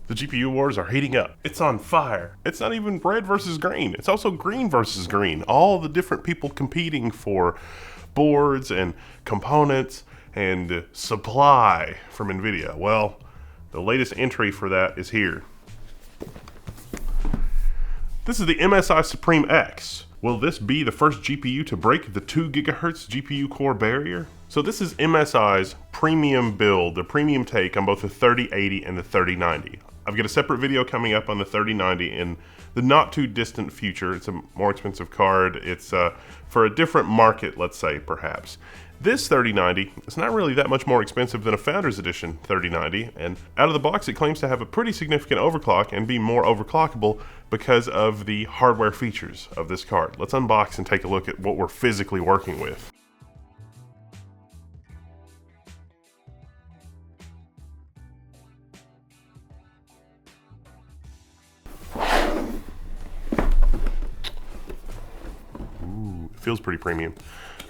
The GPU wars are heating up. It's on fire. It's not even red versus green. It's also green versus green. All the different people competing for boards and components and supply from NVIDIA. Well, the latest entry for that is here. This is the MSI Suprim X. Will this be the first GPU to break the 2 GHz GPU core barrier? So this is MSI's premium build, the premium take on both the 3080 and the 3090. I've got a separate video coming up on the 3090 in the not too distant future. It's a more expensive card. It's for a different market, let's say, perhaps. This 3090 is not really that much more expensive than a Founders Edition 3090, and out of the box it claims to have a pretty significant overclock and be more overclockable because of the hardware features of this card. Let's unbox and take a look at what we're physically working with. Feels pretty premium.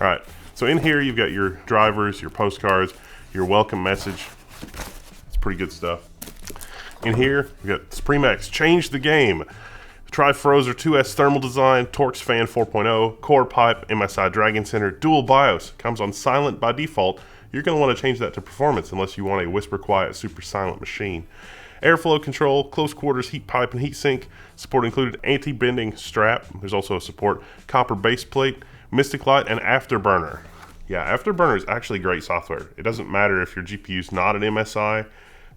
All right, so in here you've got your drivers, your postcards, your welcome message. It's pretty good stuff. In here we've got Suprim X, change the game. Tri-Frozer 2S thermal design, Torx fan 4.0, core pipe, MSI Dragon Center, dual BIOS. Comes on silent by default. You're going to want to change that to performance unless you want a whisper quiet super silent machine. Airflow control, close quarters heat pipe and heat sink. Support included anti-bending strap. There's also a support copper base plate, Mystic Light, and Afterburner. Yeah, Afterburner is actually great software. It doesn't matter if your GPU's not an MSI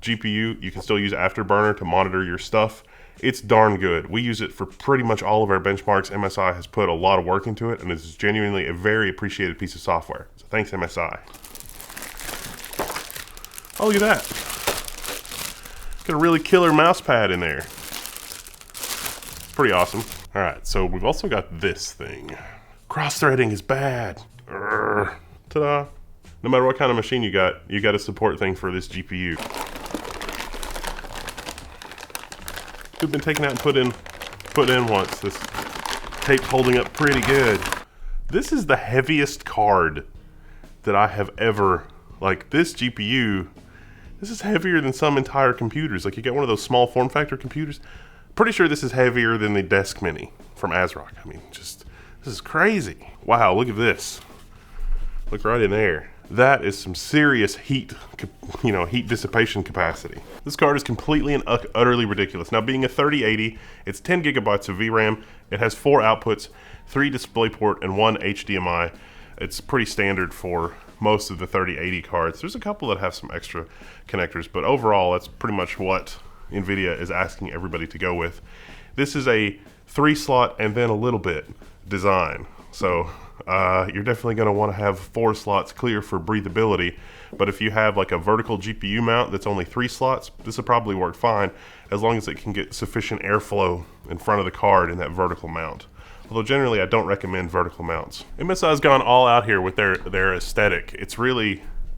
GPU, you can still use Afterburner to monitor your stuff. It's darn good. We use it for pretty much all of our benchmarks. MSI has put a lot of work into it, and it's genuinely a very appreciated piece of software. So thanks, MSI. Oh, look at that. Got a really killer mouse pad in there. Pretty awesome. All right, so we've also got this thing. Cross-threading is bad. Ta-da. No matter what kind of machine you got a support thing for this GPU. Could have been taken out and put in once. This tape's holding up pretty good. This is the heaviest card that I have ever, like this GPU, this is heavier than some entire computers. Like you get one of those small form factor computers. Pretty sure this is heavier than the Desk Mini from ASRock. I mean, just, this is crazy. Wow, look at this. Look right in there. That is some serious heat dissipation capacity. This card is completely and utterly ridiculous. Now being a 3080, it's 10 gigabytes of VRAM. It has 4 outputs, 3 DisplayPort and 1 HDMI. It's pretty standard for most of the 3080 cards. There's a couple that have some extra connectors, but overall that's pretty much what NVIDIA is asking everybody to go with. This is a 3-slot and then a little bit design. So you're definitely going to want to have 4 slots clear for breathability, but if you have like a vertical GPU mount that's only 3 slots, this will probably work fine as long as it can get sufficient airflow in front of the card in that vertical mount. Although generally I don't recommend vertical mounts. MSI's gone all out here with their aesthetic. It's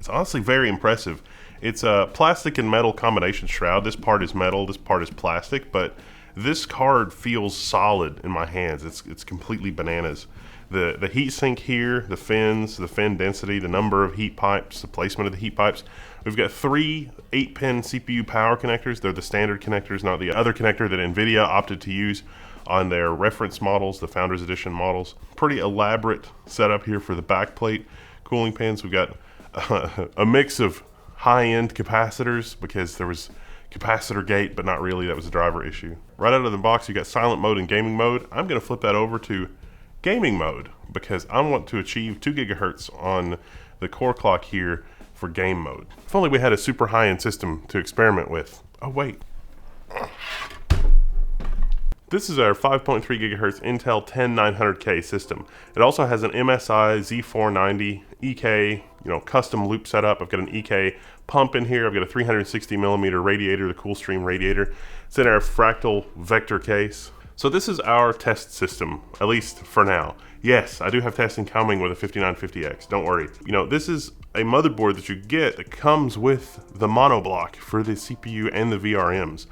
honestly very impressive. It's a plastic and metal combination shroud. This part is metal, this part is plastic, but this card feels solid in my hands. It's completely bananas. The heat sink here, the fins, the fin density, the number of heat pipes, the placement of the heat pipes. We've got 3 8-pin CPU power connectors. They're the standard connectors, not the other connector that NVIDIA opted to use on their reference models, the Founders Edition models. Pretty elaborate setup here for the back plate cooling pins. We've got a mix of high-end capacitors because there was capacitor gate, but not really, that was a driver issue. Right out of the box, you got silent mode and gaming mode. I'm gonna flip that over to gaming mode because I want to achieve 2 gigahertz on the core clock here for game mode. If only we had a super high-end system to experiment with. Oh wait. This is our 5.3 gigahertz Intel 10900K system. It also has an MSI Z490 EK, custom loop setup. I've got an EK pump in here. I've got a 360 millimeter radiator, the Coolstream radiator. It's in our fractal vector case. So this is our test system, at least for now. Yes, I do have testing coming with a 5950X, don't worry. This is a motherboard that you get that comes with the monoblock for the CPU and the VRMs,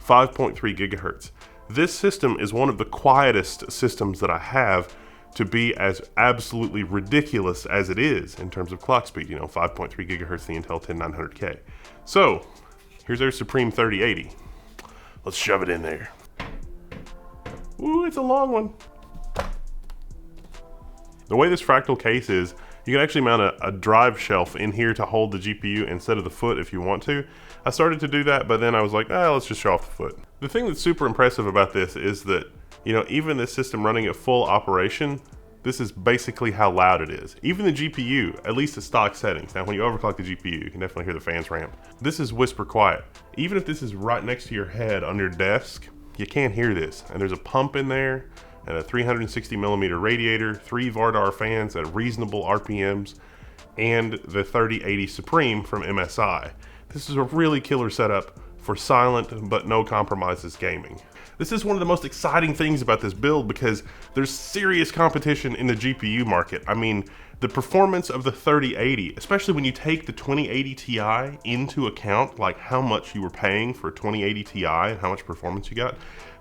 5.3 gigahertz. This system is one of the quietest systems that I have to be as absolutely ridiculous as it is in terms of clock speed, 5.3 gigahertz, the Intel 10900K. So, here's our Suprim 3080. Let's shove it in there. Ooh, it's a long one. The way this fractal case is, you can actually mount a drive shelf in here to hold the GPU instead of the foot if you want to. I started to do that, but then I was like, let's just show off the foot. The thing that's super impressive about this is that, even this system running at full operation, this is basically how loud it is. Even the GPU, at least at stock settings. Now, when you overclock the GPU, you can definitely hear the fans ramp. This is whisper quiet. Even if this is right next to your head on your desk, you can't hear this. And there's a pump in there, and a 360 millimeter radiator, 3 Vardar fans at reasonable RPMs, and the 3080 Suprim from MSI. This is a really killer setup for silent but no compromises gaming. This is one of the most exciting things about this build because there's serious competition in the GPU market. I mean, the performance of the 3080, especially when you take the 2080 Ti into account, like how much you were paying for 2080 Ti and how much performance you got,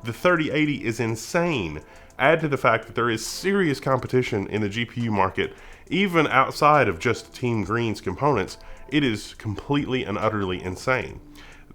the 3080 is insane. Add to the fact that there is serious competition in the GPU market, even outside of just Team Green's components. It is completely and utterly insane.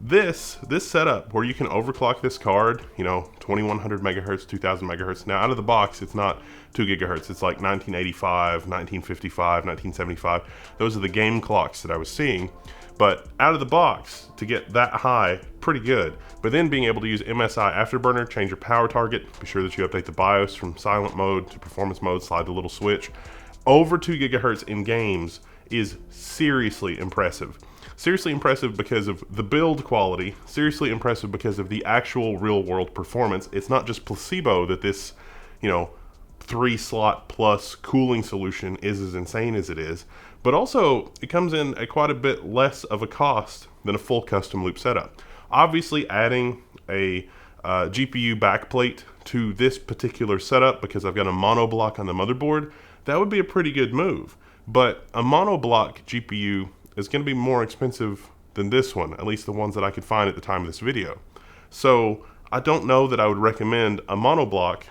This setup where you can overclock this card, 2100 megahertz, 2000 megahertz. Now out of the box, it's not 2 gigahertz. It's like 1985, 1955, 1975. Those are the game clocks that I was seeing. But out of the box, to get that high, pretty good. But then being able to use MSI Afterburner, change your power target, be sure that you update the BIOS from silent mode to performance mode, slide the little switch. Over 2 gigahertz in games is seriously impressive. Seriously impressive because of the build quality, seriously impressive because of the actual real world performance. It's not just placebo that this, 3-slot plus cooling solution is as insane as it is, but also it comes in at quite a bit less of a cost than a full custom loop setup. Obviously adding a GPU backplate to this particular setup, because I've got a monoblock on the motherboard, that would be a pretty good move. But a monoblock GPU is going to be more expensive than this one, at least the ones that I could find at the time of this video. So I don't know that I would recommend a monoblock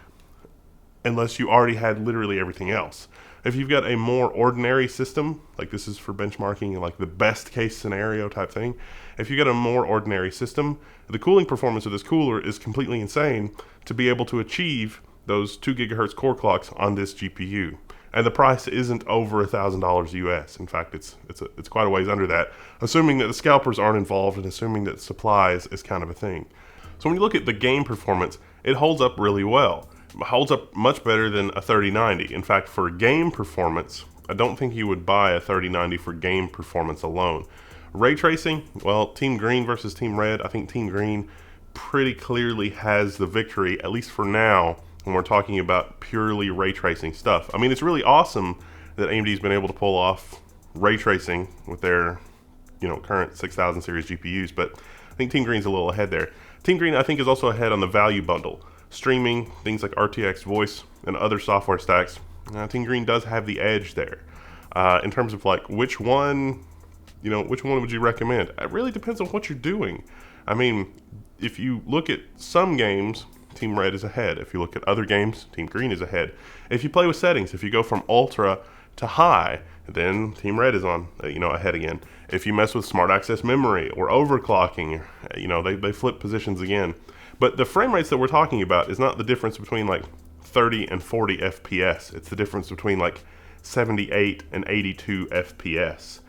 unless you already had literally everything else. If you've got a more ordinary system, like this is for benchmarking, like the best case scenario type thing, if you got a more ordinary system, the cooling performance of this cooler is completely insane to be able to achieve those 2 gigahertz core clocks on this GPU. And the price isn't over $1,000 US. In fact, it's quite a ways under that, assuming that the scalpers aren't involved and assuming that supplies is kind of a thing. So when you look at the game performance, it holds up really well. It holds up much better than a 3090. In fact, for game performance, I don't think you would buy a 3090 for game performance alone. Ray tracing, well, Team Green versus Team Red, I think Team Green pretty clearly has the victory, at least for now, when we're talking about purely ray tracing stuff. I mean, it's really awesome that AMD's been able to pull off ray tracing with their, current 6000 series GPUs, but I think Team Green's a little ahead there. Team Green, I think, is also ahead on the value bundle. Streaming, things like RTX voice and other software stacks, Team Green does have the edge there. In terms of like which one would you recommend? It really depends on what you're doing. I mean, if you look at some games, Team Red is ahead. If you look at other games, Team Green is ahead. If you play with settings, if you go from ultra to high, then Team Red is on, ahead again. If you mess with smart access memory or overclocking, they flip positions again. But the frame rates that we're talking about is not the difference between like 30 and 40 FPS. It's the difference between like 78 and 82 FPS.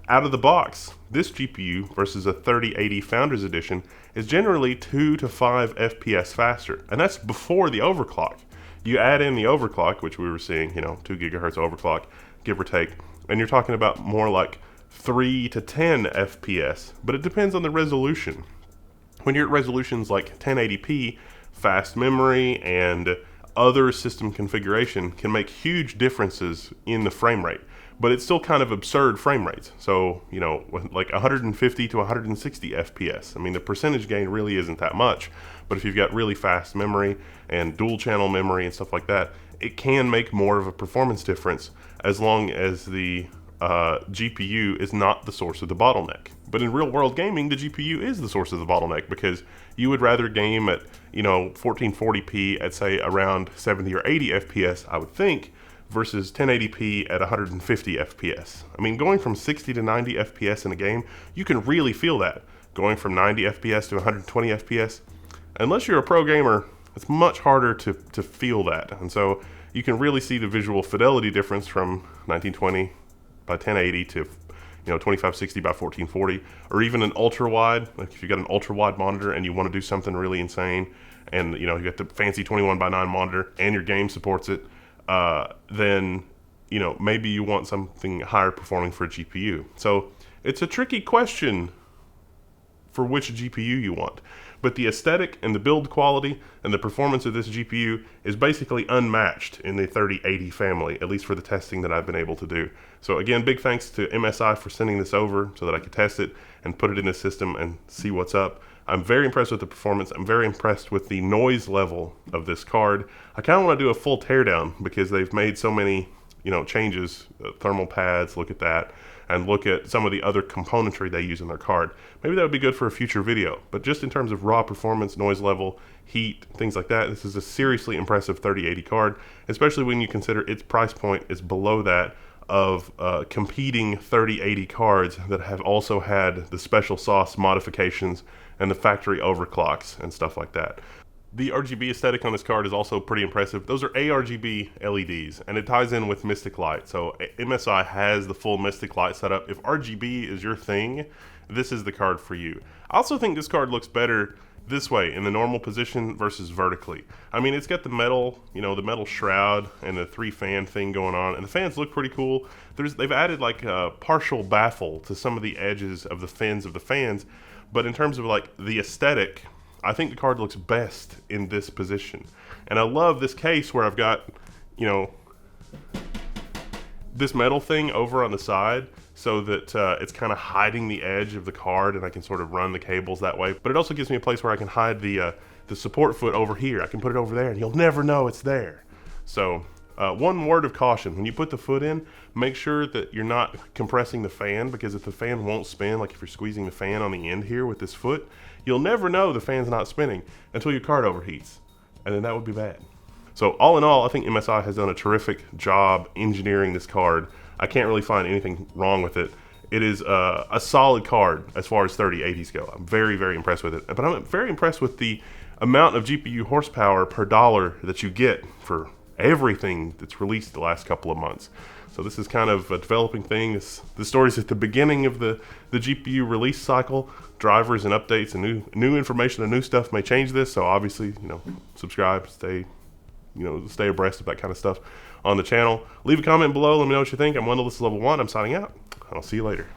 Out of the box, this GPU versus a 3080 Founders Edition is generally 2 to 5 FPS faster, and that's before the overclock. You add in the overclock, which we were seeing, 2 gigahertz overclock, give or take, and you're talking about more like 3 to 10 FPS, but it depends on the resolution. When you're at resolutions like 1080p, fast memory and other system configuration can make huge differences in the frame rate. But it's still kind of absurd frame rates. So, like 150 to 160 FPS. I mean, the percentage gain really isn't that much. But if you've got really fast memory and dual channel memory and stuff like that, it can make more of a performance difference as long as the GPU is not the source of the bottleneck. But in real world gaming, the GPU is the source of the bottleneck because you would rather game at, 1440p at say around 70 or 80 FPS, I would think, versus 1080p at 150 FPS. I mean, going from 60 to 90 FPS in a game, you can really feel that. Going from 90 FPS to 120 FPS, unless you're a pro gamer, it's much harder to feel that. And so you can really see the visual fidelity difference from 1920 by 1080 to 2560 by 1440, or even an ultra wide. Like if you got an ultra wide monitor and you want to do something really insane, and you got the fancy 21 by 9 monitor and your game supports it, then maybe you want something higher performing for a GPU. So it's a tricky question for which GPU you want. But the aesthetic and the build quality and the performance of this GPU is basically unmatched in the 3080 family, at least for the testing that I've been able to do. So again, big thanks to MSI for sending this over so that I could test it and put it in the system and see what's up. I'm very impressed with the performance. I'm very impressed with the noise level of this card. I kind of want to do a full teardown because they've made so many changes, thermal pads, look at that, and look at some of the other componentry they use in their card. Maybe that would be good for a future video, but just in terms of raw performance, noise level, heat, things like that, this is a seriously impressive 3080 card, especially when you consider its price point is below that of competing 3080 cards that have also had the special sauce modifications and the factory overclocks and stuff like that. The RGB aesthetic on this card is also pretty impressive. Those are ARGB LEDs, and it ties in with Mystic Light. So MSI has the full Mystic Light setup. If RGB is your thing, this is the card for you. I also think this card looks better this way in the normal position versus vertically. I mean, it's got the metal, the metal shroud and the 3-fan thing going on, and the fans look pretty cool. They've added like a partial baffle to some of the edges of the fins of the fans, but in terms of like the aesthetic, I think the card looks best in this position. And I love this case where I've got, this metal thing over on the side so that it's kind of hiding the edge of the card and I can sort of run the cables that way. But it also gives me a place where I can hide the support foot over here. I can put it over there and you'll never know it's there. So one word of caution, when you put the foot in, make sure that you're not compressing the fan, because if the fan won't spin, like if you're squeezing the fan on the end here with this foot, you'll never know the fan's not spinning until your card overheats, and then that would be bad. So all in all, I think MSI has done a terrific job engineering this card. I can't really find anything wrong with it. It is a solid card as far as 3080s go. I'm very, very impressed with it. But I'm very impressed with the amount of GPU horsepower per dollar that you get for everything that's released the last couple of months. So this is kind of a developing thing. The story's at the beginning of the GPU release cycle. Drivers and updates and new information and new stuff may change this. So obviously, subscribe, stay abreast of that kind of stuff on the channel. Leave a comment below. Let me know what you think. I'm Wendell. This is Level 1. I'm signing out. I'll see you later.